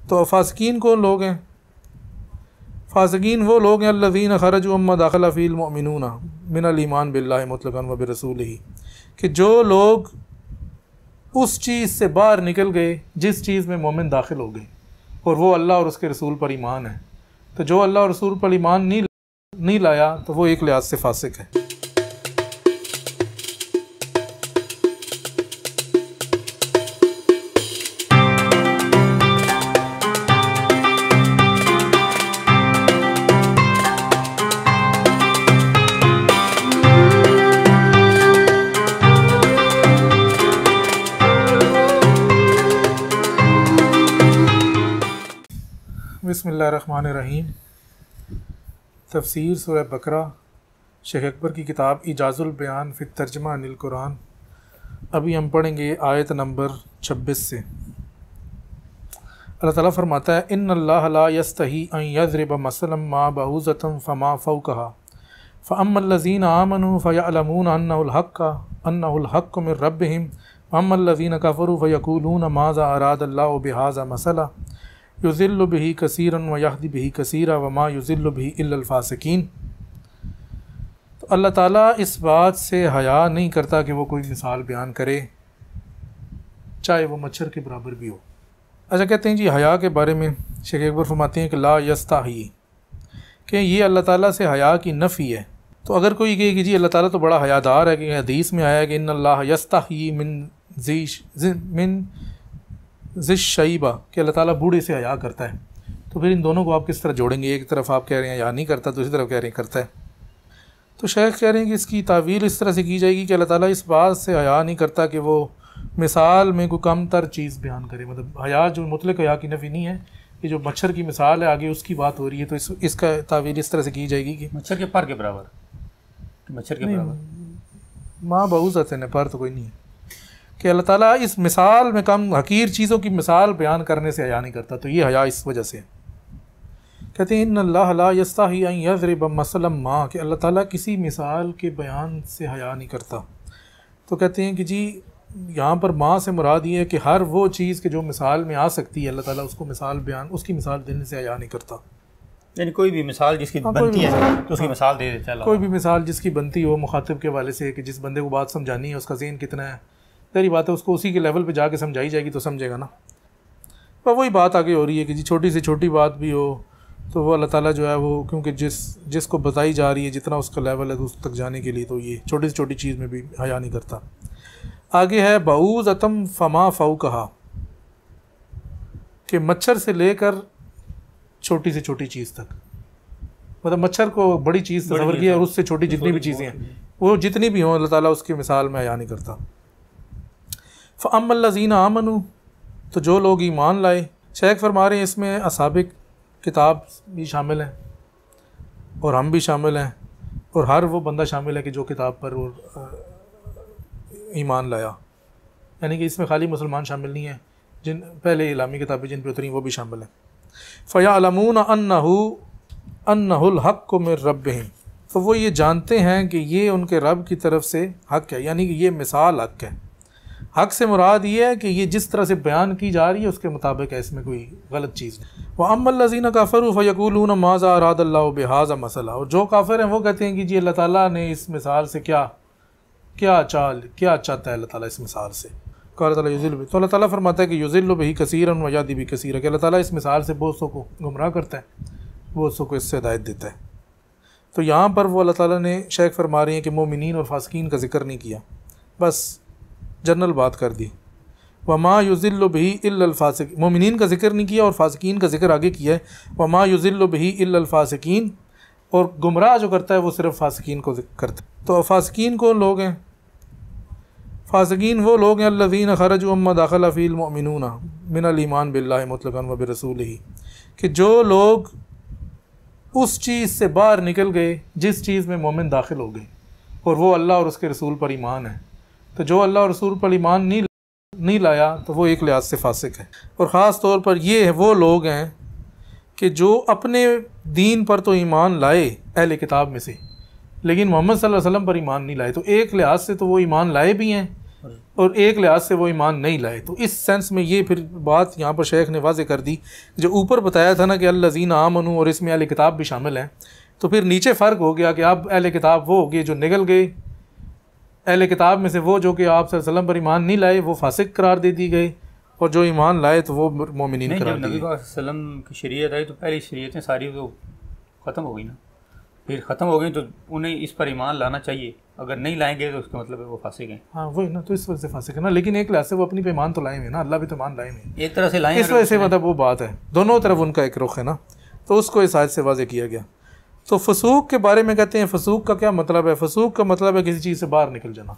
तो फासिकीन कौन लोग हैं? फासिकीन वो लोग हैं अल्लज़ीना खरजू अम्मा दाखला फ़ील मुमिनूना मिनल ईमान बिल्लाहि मुतलक़न व बिरसूलिही, कि जो लोग उस चीज़ से बाहर निकल गए जिस चीज़ में मोमिन दाखिल हो गए, और वो अल्लाह और उसके रसूल पर ईमान है। तो जो अल्लाह और रसूल पर ईमान नहीं लाया तो वो एक लिहाज से फासिक है। बिस्मिल्लाहिर्रहमानिर्रहीम। तफसीर सूरह बकरा, शेख अकबर की किताब इजाज़ुल बयान फ़ी तर्जुमा अनिल कुरान। अभी हम पढ़ेंगे आयत नंबर 26 से। अल्लाह ताला फरमाता है इन्नल्लाह ला यस्तही अन यज़रिब मसलन मा बऊज़तन फमा फ़ौक़हा फ़अम्मल्लज़ीना आमनू फ़यअलमून अन्नहुल हक़्क़ु मिर रब्बिहिम वअम्मल्लज़ीना कफ़रू फ़यक़ूलून माज़ा अरादल्लाहु बिहाज़ा मसला युज़िल्लु बिही कसीरन व यहदी बिही कसीरा व मा युज़िल्लु बिही इल्लल फ़ासिकीन। तो अल्लाह ताला इस बात से हया नहीं करता कि वो कोई मिसाल बयान करे, चाहे वो मच्छर के बराबर भी हो। अच्छा, कहते हैं जी हया के बारे में शेख अकबर फरमाते हैं कि ला यस्ताही, कि ये अल्लाह ताला से हया की नफ़ी है। तो अगर कोई कहे कि जी अल्लाह ताला तो बड़ा हयादार है, कि हदीस में आया है कि इन्नल्लाह यस्ताही मिन ज़िश्शैबा, कि अल्लाह ताला बूढ़े से हया करता है। तो फिर इन दोनों को आप किस तरह जोड़ेंगे? एक तरफ आप कह रहे हैं या नहीं करता, दूसरी तरफ कह रहे हैं करता है। तो शेख कह रहे हैं कि इसकी तावील इस तरह से की जाएगी कि अल्लाह ताला इस बात से हया नहीं करता कि वो मिसाल में कोई कम तर चीज़ बयान करे। मतलब हया जो मुतलक हया की नफ़ी नहीं है, कि जो मच्छर की मिसाल है आगे उसकी बात हो रही है, तो इसका तावील इस तरह से की जाएगी कि मच्छर के पर के बराबर, मच्छर के बराबर माँ बऊज़त है, पर तो कोई नहीं है, कि अल्लाह ताला इस मिसाल में कम हकीर चीज़ों की मिसाल बयान करने से हया नहीं करता। तो ये हया इस वजह से। कहते हैं इन्नल्लाह ला यस्ताही अन यज़रिब मसलन मा, कि अल्लाह ताला किसी मिसाल के बयान से हया नहीं करता। तो कहते हैं कि जी यहाँ पर माँ से मुराद ये है कि हर वो चीज़ के जो मिसाल में आ सकती है, अल्लाह ताला उसको मिसाल बयान, उसकी मिसाल देने से हया नहीं करता। यानी कोई भी मिसाल जिसकी बनती है तो उसकी मिसाल दे देता है। कोई भी मिसाल जिसकी बनती हो मुखातिब के वाले से, कि जिस बंदे को बात समझानी है उसका ज़हन कितना है, तेरी बात है, उसको उसी के लेवल पे जाके समझाई जाएगी तो समझेगा ना। पर वही बात आगे हो रही है कि जी छोटी से छोटी बात भी हो तो वो अल्लाह ताला जो है वो, क्योंकि जिसको बताई जा रही है जितना उसका लेवल है उस तक जाने के लिए, तो ये छोटी से छोटी चीज़ में भी हया नहीं करता। आगे है बऊज़तम फमा फ़ौक़हा, कि मच्छर से लेकर छोटी से छोटी चीज़ तक, मतलब मच्छर को बड़ी चीज़ तस्वर किया और उससे छोटी जितनी भी चीज़ें हैं वो जितनी भी हों, अल्लाह ताला उसकी मिसाल में हया नहीं करता। फ़अम्मल्लज़ीना आमनू, तो जो लोग ईमान लाए। शेख फरमा रहे हैं इसमें असहाबे किताब भी शामिल हैं और हम भी शामिल हैं, और हर वो बंदा शामिल है कि जो किताब पर ईमान लाया। यानी कि इसमें खाली मुसलमान शामिल नहीं है, जिन पहले इस्लामी किताबें जिन पर उतरी वो भी शामिल हैं। फ़यअलमून अन्नहुल हक़्क़ु मिर रब्बिहिम, तो वो ये जानते हैं कि ये उनके रब की तरफ से हक़ है, यानी कि ये मिसाल हक़ है। हक़ से मुराद ये है कि ये जिस तरह से बयान की जा रही है उसके मुताबिक है, इसमें कोई गलत चीज़ नहीं। वअम्मल्लज़ीना कफ़रू फ़यक़ूलून माज़ा अरादल्लाहु बिहाज़ा मसला, और जो काफ़िर हैं वो कहते हैं कि जी अल्लाह ताला ने इस मिसाल से क्या चाहता है अल्लाह ताला इस मिसाल से। क़ाल ताला युज़िल्लु बिही, तो अल्लाह ताला फरमाता है कि युज़िल्लु बिही कसीरन व यहदी बिही कसीरा, कि अल्लाह ताला इस मिसाल से बहुत सौ को गुमराह करता है, बहुत सौ को इससे हिदायत देता है। तो यहाँ पर वो अल्लाह ताला ने शेख फरमा रही हैं कि मोमिनीन और फासिकीन का जिक्र नहीं किया, बस जनरल बात कर दी। वमा युज़िल्लु बिही इल्लल फ़ासिकीन, मोमिनीन का जिक्र नहीं किया और फासिकीन का जिक्र आगे किया है। वमा युज़िल्लु बिही इल्लल फ़ासिकीन, और गुमराह जो करता है वो सिर्फ फासिकीन को करता है। तो फासिकीन कौन लोग हैं? फासिकीन वो लोग हैं अल्लज़ीना खरजू अम्मा दाखला फ़ील मुमिनूना मिनल ईमान बिल्लाहि मुतलक़न व बिरसूलिही, कि जो लोग उस चीज़ से बाहर निकल गए जिस चीज़ में मोमिन दाखिल हो गए, और वो अल्लाह और उसके रसूल पर ईमान है। तो जो अल्लाह और रसूल पर ईमान नहीं लाया तो वो एक लिहाज से फासिक है। और ख़ास तौर पर ये है वो लोग हैं कि जो अपने दीन पर तो ईमान लाए अहले किताब में से, लेकिन मोहम्मद सल्लल्लाहु अलैहि वसल्लम पर ईमान नहीं लाए। तो एक लिहाज से तो वो ईमान लाए भी हैं, और एक लिहाज से वो ईमान नहीं लाए। तो इस सेंस में ये फिर बात यहाँ पर शेख ने वाज़े कर दी। जो ऊपर बताया था ना कि अल्लज़ीना आमनू और इसमें अहले किताब भी शामिल हैं, तो फिर नीचे फ़र्क हो गया कि अब अहले किताब वो हो गए जो निकल गए, अहले किताब में से वो जो कि आप सल्लल्लाहु अलैहि वसल्लम पर ईमान नहीं लाए वो फासिक करार दे दी गई, और जो ईमान लाए तो वो मोमिनीन करार दिए। नबी वसल्लम की शरीयत आई तो पहली शरीयतें सारी तो ख़त्म हो गई ना, फिर ख़त्म हो गई तो उन्हें इस पर ईमान लाना चाहिए, अगर नहीं लाएंगे तो उसका मतलब है वो फासिक हैं। हाँ वही ना, तो इस वजह से फासिक है ना, लेकिन एक लिहाज से वो अपनी पे ईमान तो लाए हुए ना, अल्लाह भी तो ईमान लाए हुए, एक तरह से लाए, इस वजह से मतलब वो बात है, दोनों तरफ उनका एक रुख है ना, तो उसको इस आयत से वाज़े किया गया। तो फसूक के बारे में कहते हैं, फसूक का क्या मतलब है? फसूक का मतलब है किसी चीज़ से बाहर निकल जाना,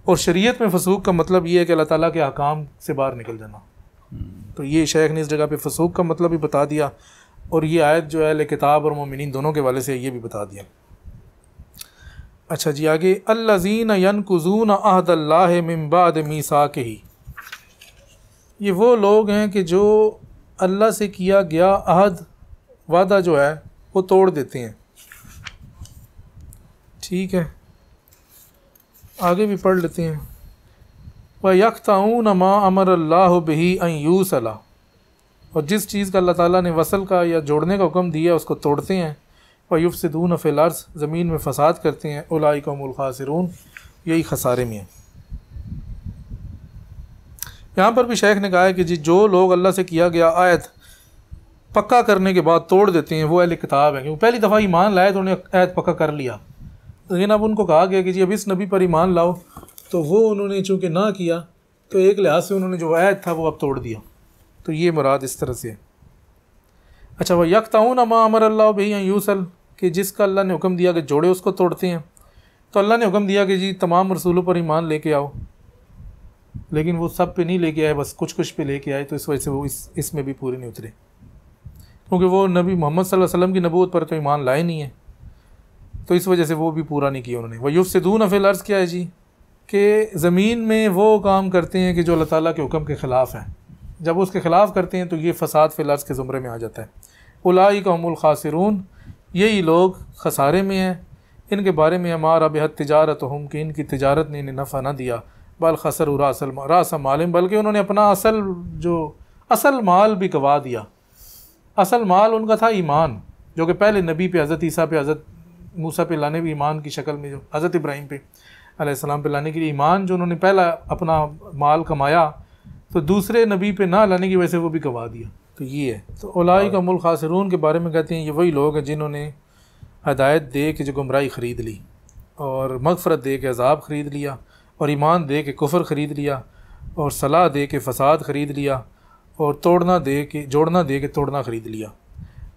और शरीयत में फसूक का मतलब ये है कि अल्लाह ताला के अहकाम से बाहर निकल जाना। तो ये शेख ने इस जगह पे फसूक का मतलब भी बता दिया, और ये आयत जो है किताब और मोमिनीन दोनों के वाले से ये भी बता दिया। अच्छा जी आगे, अल्लज़ीना यनकुज़ूना अहदल्लाहि मिन बाद मीसाकिही, ये वो लोग हैं कि जो अल्लाह से किया गया अहद वादा जो है वो तोड़ देते हैं। ठीक है, आगे भी पढ़ लेते हैं। व यक़तऊन मा अमरल्लाहु बिही अन यूसला, और जिस चीज़ का अल्लाह ताला ने वसल का या जोड़ने का हुक्म दिया उसको तोड़ते हैं। व युफ़सिदून फ़िल अर्ज़, ज़मीन में फ़साद करते हैं। उलाइका हुमुल ख़ासिरून, यही खसारे में है। यहाँ पर भी शेख ने कहा है कि जी जो लोग अल्लाह से किया गया आयत पक्का करने के बाद तोड़ देते हैं वो अहले किताब हैं, क्योंकि पहली दफ़ा ईमान लाए तो उन्हें आयत पक्का कर लिया, लेकिन अब उनको कहा गया कि जी अब इस नबी पर ईमान लाओ, तो वो उन्होंने चूँकि ना किया तो एक लिहाज से उन्होंने जो आयत था वो अब तोड़ दिया। तो ये मुराद इस तरह से है। अच्छा, वह यक़तऊन मा अमरल्लाहु बिही अन यूसल, कि जिसका अल्लाह ने हुक्म दिया कि जोड़े उसको तोड़ते हैं। तो अल्लाह ने हुक्म दिया कि जी तमाम रसूलों पर ईमान लेके आओ, लेकिन वो सब पे नहीं लेके आए, बस कुछ कुछ पे लेके आए, तो इस वजह से वो इसमें भी पूरे नहीं उतरे, क्योंकि वो नबी मोहम्मद सल्लल्लाहु अलैहि वसल्लम की नबूवत पर तो ईमान लाए नहीं है, तो इस वजह से वो भी पूरा नहीं किया उन्होंने। वह युफ़सिदून फ़िल अर्ज़ क्या है जी, कि ज़मीन में वो काम करते हैं कि जो अल्लाह ताला के हुक्म के ख़िलाफ़ है। जब उसके ख़िलाफ़ करते हैं तो ये फ़साद फ़िल अर्ज़ के ज़ुमरे में आ जाता है। उलाइका हुमुल ख़ासिरून, यही लोग खसारे में हैं। इनके बारे में हमारा बेहद तिजारतहुम, कि इनकी तिजारत ने इन्हें नफ़ा न दिया, बल खसरू रास मालिम, बल्कि उन्होंने अपना असल माल भी गवा दिया। असल माल उनका था ईमान, जो कि पहले नबी पे, हज़रत ईसा पे, हज़रत मूसा पे लाने भी ईमान की शक्ल में, जो हज़रत इब्राहीम पे अलैहिस्सलाम पे लाने के लिए ईमान जो उन्होंने पहला अपना माल कमाया, तो दूसरे नबी पे ना लाने की वजह से वो भी गवा दिया। तो ये है। तो उलाइका हुमुल ख़ासिरून के बारे में कहते हैं ये वही लोग हैं जिन्होंने हदायत दे के जो गुमराही ख़रीद ली, और मग़फ़रत दे के अज़ाब ख़रीद लिया, और ईमान दे के कुफ़र ख़रीद लिया, और सलाह दे के फ़साद ख़रीद लिया, और जोड़ना दे के तोड़ना ख़रीद लिया,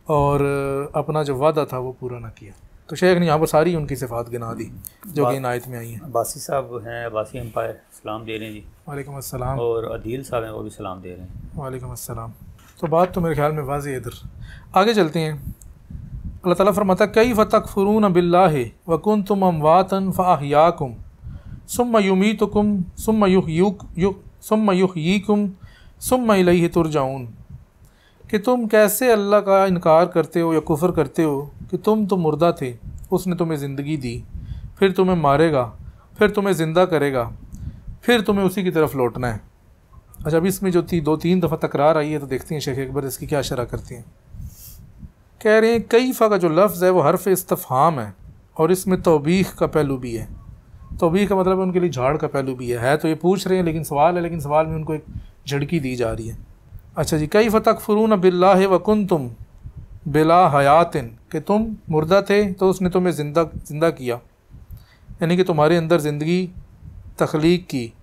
और अपना जो वादा था वो पूरा ना किया। तो शेख ने यहाँ पर सारी उनकी सिफ़ात गिना दी जो कि इन आयत में आई हैं। अब्बासी साहब हैं, अब्बासी एम्पायर, सलाम दे रहे हैं जी। वालेकुम अस्सलाम। और अदील साहब हैं, वो भी सलाम दे रहे हैं। वालेकुम अस्सलाम। तो बात तो मेरे ख्याल में वाज़ेह है। इधर आगे चलते हैं। अल्लाह ताला फरमाता कैफ़ तकफ़ुरून बिल्लाहि व कुंतुम अमवातन फ़अहयाकुम सुम्मा युमीतुकुम सुम्मा युहयीकुम सुम्मा इलैहि तुरजाऊन, कि तुम कैसे अल्लाह का इनकार करते हो या कुफ़र करते हो कि तुम तो मुर्दा थे, उसने तुम्हें ज़िंदगी दी, फिर तुम्हें मारेगा, फिर तुम्हें ज़िंदा करेगा, फिर तुम्हें उसी की तरफ लौटना है। अच्छा, अब इसमें जो 2-3 दफ़ा तकरार आई है, तो देखते हैं शेख अकबर इसकी क्या शरह करती हैं। कह रहे हैं कैफ़ा का जो लफ्ज़ है वो हर्फ़ इस्तिफ़हाम है, और इसमें तौबीख का पहलू भी है। तौबीख का मतलब उनके लिए झाड़ का पहलू भी है तो ये पूछ रहे हैं, लेकिन सवाल है, लेकिन सवाल में उनको एक झड़की दी जा रही है। अच्छा जी, कैफ़ तकफ़ुरून बिल्लाहि व कुंतुम बिला हयातिन, कि तुम मुर्दा थे तो उसने तुम्हें ज़िंदा किया, यानी कि तुम्हारे अंदर ज़िंदगी तख्लीक की,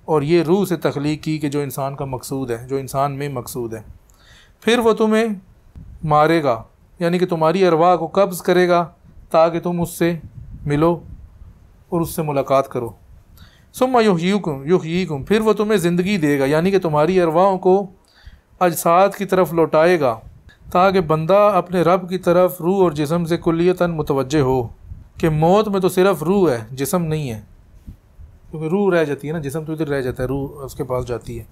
और ये रूह से तख्लीक की कि जो इंसान का मकसूद है, जो इंसान में मकसूद है। फिर वो तुम्हें मारेगा, यानी कि तुम्हारी अरवाह को कब्ज़ करेगा ताकि तुम उससे मिलो और उससे मुलाकात करो। सुम्मा युहयीकुम, फिर वो तुम्हें ज़िंदगी देगा, यानी कि तुम्हारी अरवाहों को अजसाद की तरफ लौटाएगा ताकि बंदा अपने रब की तरफ रूह और जिस्म से कुल्लियतन मुतवज्जे हो, कि मौत में तो सिर्फ़ रूह है, जिस्म नहीं है, क्योंकि रूह रह जाती है ना, जिस्म तो इधर रह जाता है, रूह उसके पास जाती है।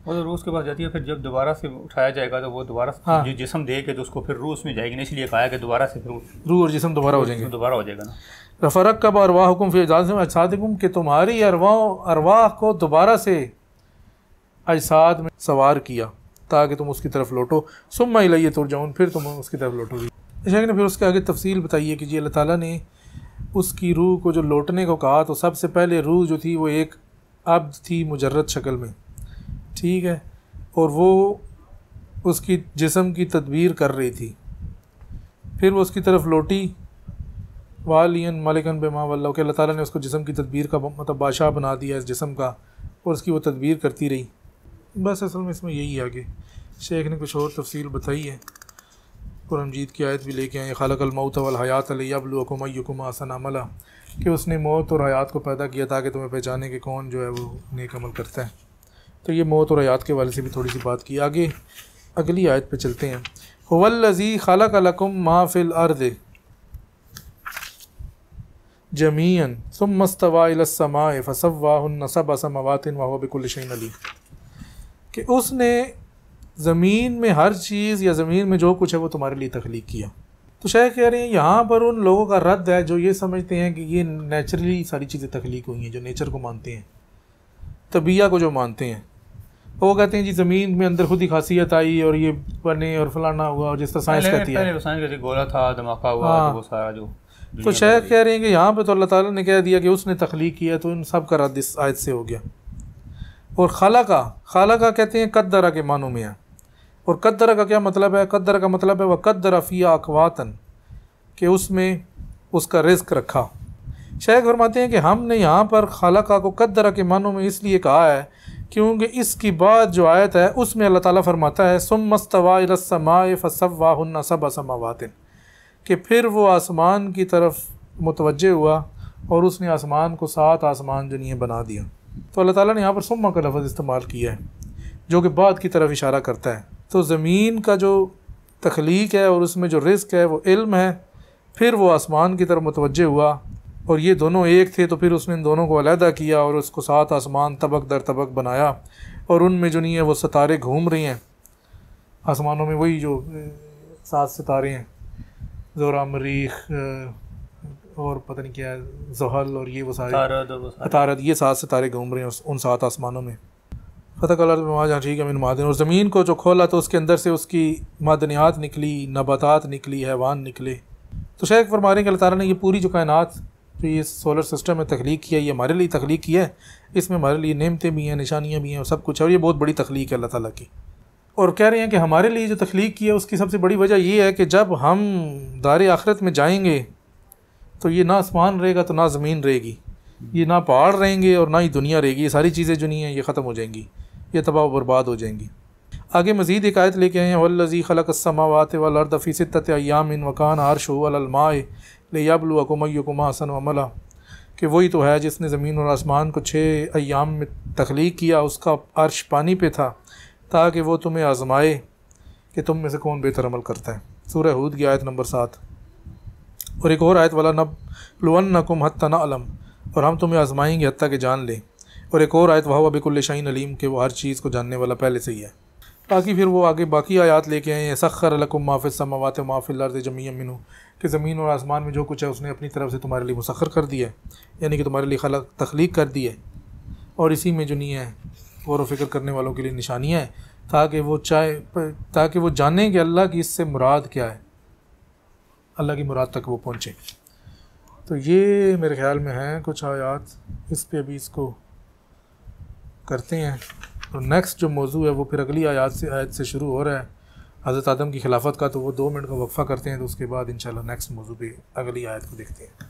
वो तो रूह उसके पास जाती है, फिर जब दोबारा से उठाया जाएगा तो वो दोबारा हाँ। जो जिस्म दे के तो उसको फिर रूह उसमें जाएगी ना, इसलिए कहा है कि दोबारा से फिर रूह और जिस्म दोबारा हो जाएंगे। दोबारा हो जाएगा ना। रफ़रक कब अरवाह हुकुम फ़ी अजसादिकुम कि तुम्हारी अरवाह को दोबारा से अजसाद में सवार किया ताकि तुम उसकी तरफ लौटो। सुम्मा इलैया तुरजाऊन, फिर तुम उसकी तरफ लौटोगी। शेख ने फिर उसके आगे तफसील बताइए कि जी अल्लाह ताला ने उसकी रूह को जो लौटने को कहा तो सबसे पहले रूह जो थी वो एक अब्द थी मुजर्रद शक्ल में, ठीक है, और वो उसकी जिस्म की तदबीर कर रही थी। फिर वो उसकी तरफ लौटी वालियन मालिकन बेमा वल्लाह के अल्लाह ताला ने उसको जिस्म की तदबीर का मतलब बादशाह बना दिया इस जिस्म का, और उसकी वो तदबीर करती रही। बस असल में इसमें यही आगे शेख ने कुछ और तफसील बताई है। कुरान मजीद की आयत भी लेके आए, खालकल मौत वल हयात लियब्लुवकुम अय्युकुम अहसन अमला, कि उसने मौत और हयात को पैदा किया ताकि तुम्हें पहचाने कि कौन जो है वो नेक अमल करता है। तो ये मौत और हयात के वाले से भी थोड़ी सी बात की। आगे अगली आयत पे चलते हैं। हुवल्लज़ी खलक़ लकुम मा फ़िल अर्ज़ि जमीअन सुम्मा इस्तवा इलस समाए फ़सव्वाहुन्ना सबअ समावातिन व हुवा बिकुल्लि शैइन अलीम, कि उसने ज़मीन में हर चीज़ या ज़मीन में जो कुछ है वो तुम्हारे लिए तख्लीक किया। तो शायद कह रहे हैं यहाँ पर उन लोगों का रद्द है जो ये समझते हैं कि ये नेचुरली सारी चीज़ें तख्लीक हुई हैं, जो नेचर को मानते हैं, तबीया को जो मानते हैं। वो कहते हैं जी ज़मीन में अंदर खुद ही खासियत आई और ये बने और फलाना हुआ, और जिस तरह साइंस कहती है गोला था धमाका हुआ, तो वो सारा जो तो शायद कह रहे हैं कि यहाँ पे तो अल्लाह ताला ने कह दिया कि उसने तख्लीक किया, तो इन सब का रद्द इस आयत से हो गया। और खाला कहते हैं कद्दरा के मानों में है। और कद्दरा का क्या मतलब है? कद्दरा का मतलब है वह कद्दरा फ़िया अक़वातन, कि उसमें उसका रिज़्क़ रखा। शेख फरमाते हैं कि हमने यहाँ पर खालका को कद्दरा के मानों में इसलिए कहा है क्योंकि इसकी बाद जो आयत है उसमें अल्लाह ताला फरमाता है सुम्मा इस्तवा इलस समाए फ़सव्वाहुन्ना सबअ समावातिन, कि फिर वो आसमान की तरफ मुतवज्जे हुआ और उसने आसमान को 7 आसमान जो नहीं बना दिया। तो अल्लाह ताला ने यहाँ पर सुम्मा का लफ्ज़ इस्तेमाल किया है जो कि बाद की तरफ इशारा करता है। तो ज़मीन का जो तख्लीक है और उसमें जो रिज़्क़ है वो इल्म है, फिर वो आसमान की तरफ मुतवज्जे हुआ और ये दोनों एक थे, तो फिर उसने इन दोनों को अलहदा किया और उसको 7 आसमान तबक दर तबक बनाया, और उनमें जो नहीं है वो सितारे घूम रही हैं आसमानों में, वही जो 7 सितारे हैं, ज़ोरा मरीख और पता नहीं क्या ज़हल और ये वो सारे तारद, ये 7 सितारे घूम रहे हैं उन 7 आसमानों में। फ़तह कलर में ठीक है मिन मादिन, और ज़मीन को जो खोला तो उसके अंदर से उसकी मादनियात निकली, नबातात निकली, हैवान निकले। तो शेख फरमा रहे हैं कि अल्लाह ताला ने ये पूरी जो कायनात जो ये सोलर सिस्टम में तख्लीक किया, ये हमारे लिए तख्लीक किया है। इसमें हमारे लिए नेमतें भी हैं, निशानियाँ भी हैं और सब कुछ है, और ये बहुत बड़ी तख्लीक है अल्लाह ताला की। और कह रहे हैं कि हमारे लिए जो तख्लीक की है उसकी सबसे बड़ी वजह ये है कि जब हम दारे आखिरत में जाएंगे तो ये ना आसमान रहेगा तो ना ज़मीन रहेगी, ये ना पहाड़ रहेंगे और ना ही दुनिया रहेगी, ये सारी चीज़ें जो नहीं हैं ये ख़त्म हो जाएंगी, ये तबाह बर्बाद हो जाएंगी। आगे मज़ीद एक आयत लेके आए हैं, वल्लज़ी खलक़स-समावाति वल अर्ज़ फ़ी सित्तति अय्यामिन व कान अर्शुहु अलल माए लियब्लुवकुम अय्युकुम अहसनु अमला, कि वही तो है जिसने ज़मीन और आसमान को 6 अय्याम में तख्लीक किया, उसका अर्श पानी पे था ताकि वो तुम्हें आज़माए कि तुम में से कौन बेहतर अमल करता है। सूरह हूद की आयत नंबर 7। और एक और आयत वाला नबलुवन्नकुम हत्ता नअलम, और हम तुम्हें आज़माएंगे हत्ता के जान लें। और एक और आयत वहुवा बिकुल्लि शैइन अलीम, के वो हर चीज़ को जानने वाला पहले से ही है। बाकी फिर वो आगे बाकी आयत लेके आए हैं, सख्खर लकुम मा फ़िस समावाति व मा फ़िल अर्ज़ि जमीअन मिन्हु, कि ज़मीन और आसमान में जो कुछ है उसने अपनी तरफ से तुम्हारे लिए मुसख्खर कर दिया है, यानी कि तुम्हारे लिए तख्लीक कर दी है। और इसी में जो नहीं है गौर व फ़िक्र करने वालों के लिए निशानियाँ हैं, ताकि वो जानें कि अल्लाह की इससे मुराद क्या है, अल्लाह की मुराद तक वो पहुँचे। तो ये मेरे ख़्याल में है कुछ आयात, इस पे अभी इसको करते हैं। और नेक्स्ट जो मौजू है वो फिर अगली आयत से शुरू हो रहा है, हज़रत आदम की खिलाफत का। तो वो 2 मिनट का वक्फ़ा करते हैं, तो उसके बाद इंशाल्लाह नेक्स्ट मौजू पे अगली आयत को देखते हैं।